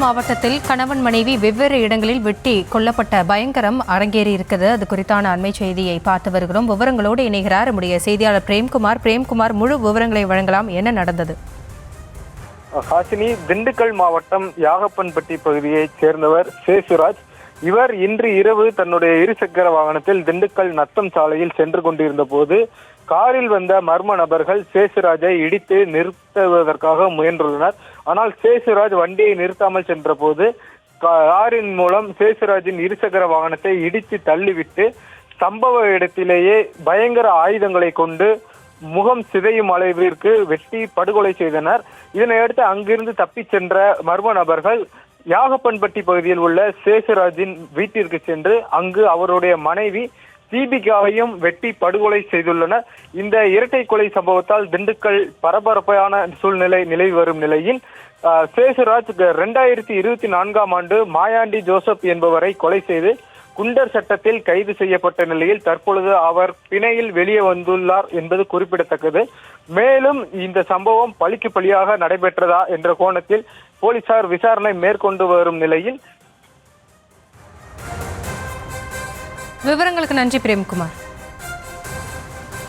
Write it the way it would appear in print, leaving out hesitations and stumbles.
மாவட்டத்தில் கணவன் மனைவி வெவ்வேறு இடங்களில் வெட்டி கொல்லப்பட்ட பயங்கரம் அரங்கேறி இருக்குது. அது குறித்தான அண்மை செய்தியை பார்த்து வருகிறோம். விவரங்களோடு இணைகிறார் நம்முடைய செய்தியாளர் பிரேம்குமார். முழு விவரங்களை வழங்கலாம். என்ன நடந்தது? ஹாசினி, திண்டுக்கல் மாவட்டம் யாகப்பன்பட்டி பகுதியைச் சேர்ந்தவர் சேசுராஜ். இவர் இன்று இரவு தன்னுடைய இருசக்கர வாகனத்தில் திண்டுக்கல் நத்தம் சாலையில் சென்று கொண்டிருந்த போது காரில் வந்த மர்ம நபர்கள் சேசுராஜை இடித்து நிறுத்துவதற்காக முயன்றுள்ளனர். ஆனால் சேசுராஜ் வண்டியை நிறுத்தாமல் சென்ற போது காரின் மூலம் சேசுராஜின் இருசக்கர வாகனத்தை இடித்து தள்ளிவிட்டு சம்பவ இடத்திலேயே பயங்கர ஆயுதங்களை கொண்டு முகம் சிதையும் அளவிற்கு வெட்டி படுகொலை செய்தனர். இதனையடுத்து அங்கிருந்து தப்பிச் சென்ற மர்ம நபர்கள் யாகப்பன்பட்டி பகுதியில் உள்ள சேசுராஜின் வீட்டிற்கு சென்று அங்கு அவருடைய மனைவி தீபிகாவையும் வெட்டி படுகொலை செய்துள்ளனர். இந்த இரட்டை கொலை சம்பவத்தால் திண்டுக்கல் பரபரப்பான சூழ்நிலை நிலவி வரும் நிலையில் சேசுராஜ் 2024ஆம் ஆண்டு மாயாண்டி ஜோசப் என்பவரை கொலை செய்து குண்டர் சட்டத்தில் கைது செய்யப்பட்ட நிலையில் தற்பொழுது அவர் பிணையில் வெளியே வந்துள்ளார் என்பது குறிப்பிடத்தக்கது. மேலும் இந்த சம்பவம் பழிக்கு பழியாக நடைபெற்றதா என்ற கோணத்தில் போலீசார் விசாரணை மேற்கொண்டு வரும் நிலையில். விவரங்களுக்கு நன்றி பிரேம்குமார்.